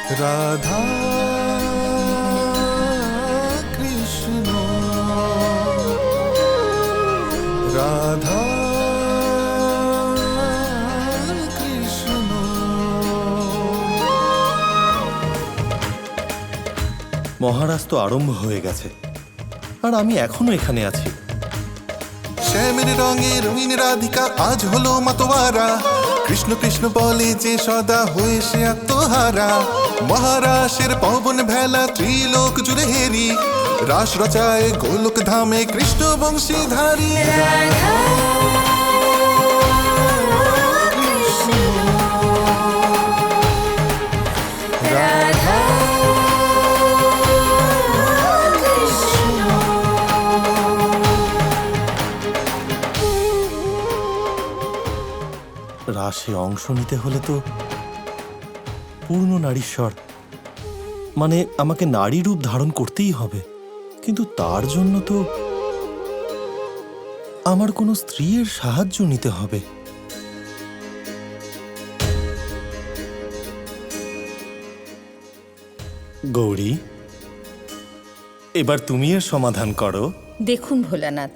রাধা কৃষ্ণ রাধা কৃষ্ণ। মহারাজ তো আরম্ভ হয়ে গেছে, আর আমি এখনো এখানে আছি। শ্যামের রঙে রঙিন রাধিকা আজ হলো মাতোয়ারা, কৃষ্ণ কৃষ্ণ বলে যে সদা হয়ে সে আত্মহারা। মহারাশের পবন ভেলা ত্রিলোক জুড়ে হেরি, রাস রচায় গোলক ধামে কৃষ্ণ বংশীধারী। রাসে অংশ নিতে হলে তো পূর্ণ নারীশ্বর, মানে আমাকে নারী রূপ ধারণ করতেই হবে। কিন্তু তার জন্য তো আমার কোনো স্ত্রীর সাহায্য নিতে হবে। গৌরী, এবার তুমি এর সমাধান করো। দেখুন ভোলানাথ,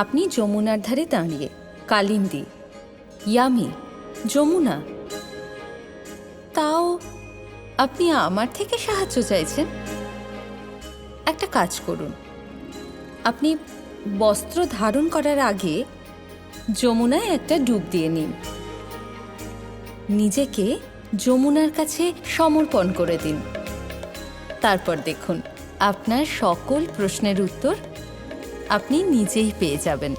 আপনি যমুনার ধারে দাঁড়িয়ে কালিন্দী, ইয়ামি, যমুনা, তাও আপনি আমার থেকে সাহায্য চাইছেন। একটা কাজ করুন, আপনি বস্ত্র ধারণ করার আগে যমুনায় একটা ডুব দিয়ে নিন, নিজেকে যমুনার কাছে সমর্পণ করে দিন। তারপর দেখুন আপনার সকল প্রশ্নের উত্তর আপনি নিজেই পেয়ে যাবেন।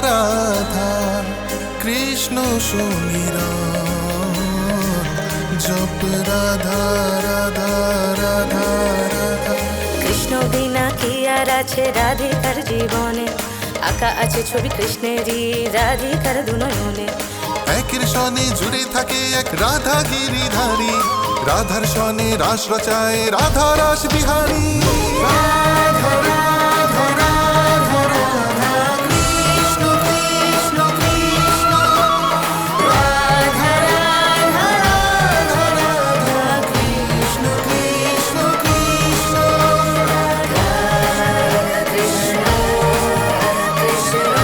রাধা কৃষ্ণ সুমিরন জপ রাধা রাধা রাধা রাধা। কৃষ্ণ বিনা কি আর আছে রাধিকার জীবনে, আঁকা আছে ছবি কৃষ্ণেরই রাধিকার দুনয়নে। একের সনে জুড়ে থাকে এক রাধা গিরিধারী, রাধার সনে রাস রচায় রাধা রাস বিহারী। রাধা রাধা রাধা রাধা কৃষ্ণ কৃষ্ণ কৃষ্ণ রাধা রাধা রাধা রাধা কৃষ্ণ কৃষ্ণ কৃষ্ণ রাধা কৃষ্ণ কৃষ্ণ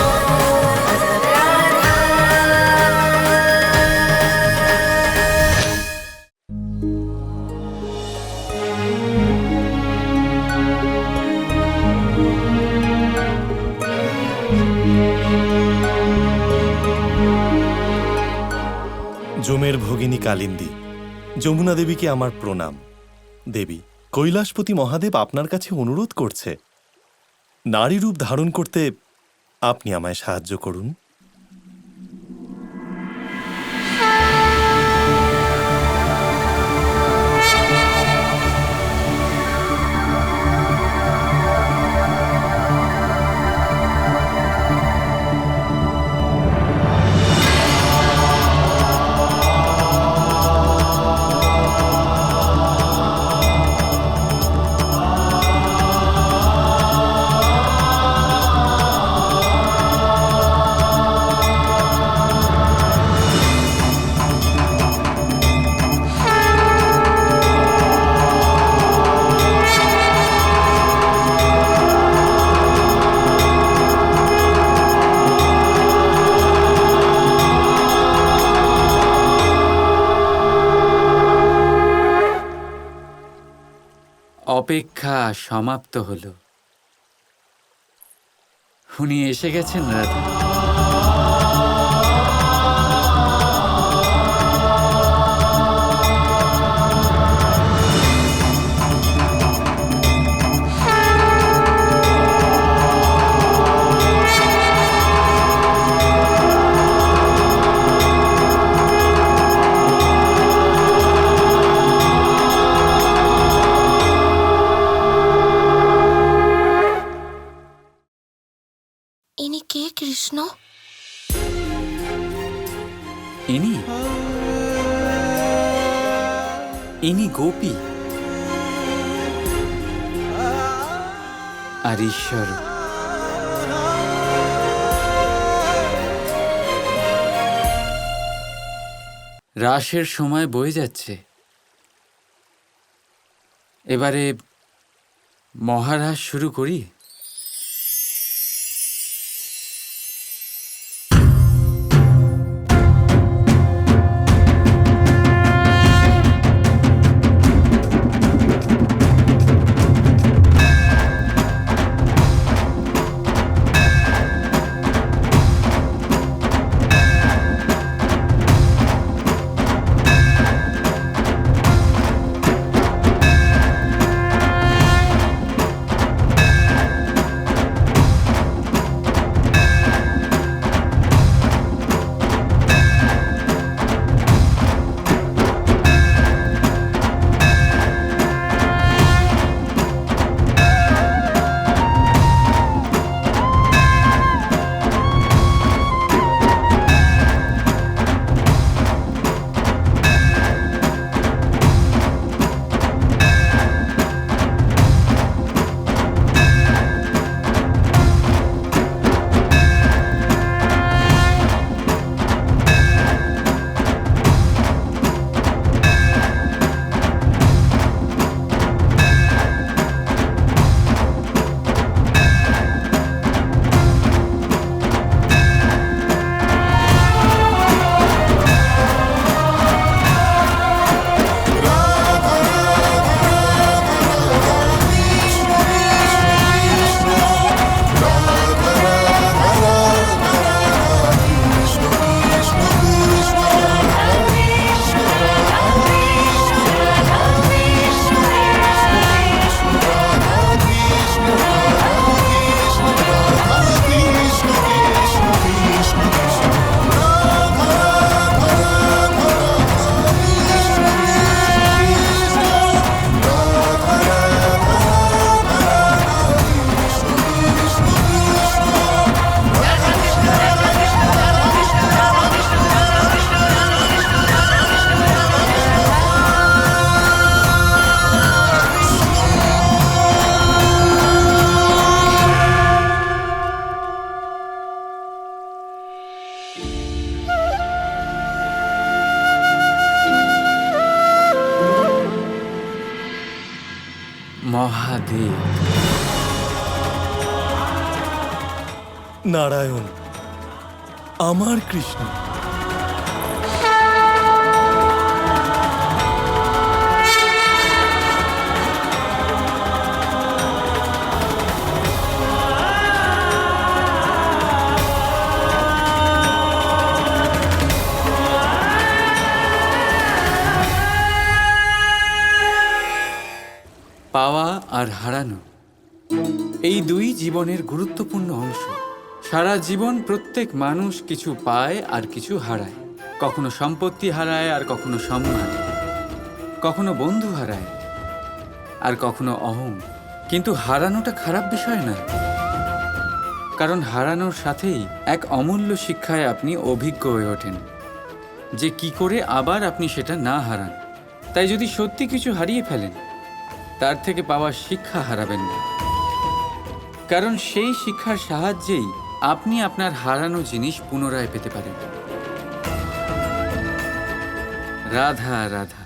যমের ভগিনী কালিন্দী, যমুনা দেবীকে আমার প্রণাম। দেবী, কৈলাসপতি মহাদেব আপনার কাছে অনুরোধ করছে, নারী রূপ ধারণ করতে আপনি আমায় সাহায্য করুন। অপেক্ষা সমাপ্ত হলো। উনি এসে গেছেন রাধা। ইনি কে কৃষ্ণ? ইনি গোপী আর ঈশ্বর। রাসের সময় বয়ে যাচ্ছে, এবারে মহারাস শুরু করি। মহাদেব। নারায়ণ, আমার কৃষ্ণ। পাওয়া আর হারানো, এই দুই জীবনের গুরুত্বপূর্ণ অংশ। সারা জীবন প্রত্যেক মানুষ কিছু পায় আর কিছু হারায়। কখনো সম্পত্তি হারায় আর কখনো সম্মান, কখনো বন্ধু হারায় আর কখনো অহং। কিন্তু হারানোটা খারাপ বিষয় না, কারণ হারানোর সাথেই এক অমূল্য শিক্ষায় আপনি অভিজ্ঞ হয়ে ওঠেন যে কি করে আবার আপনি সেটা না হারান। তাই যদি সত্যি কিছু হারিয়ে ফেলেন, তার থেকে পাওয়া শিক্ষা হারাবেন না, কারণ সেই শিক্ষার সাহায্যেই আপনি আপনার হারানো জিনিস পুনরায় পেতে পারেন। রাধা রাধা।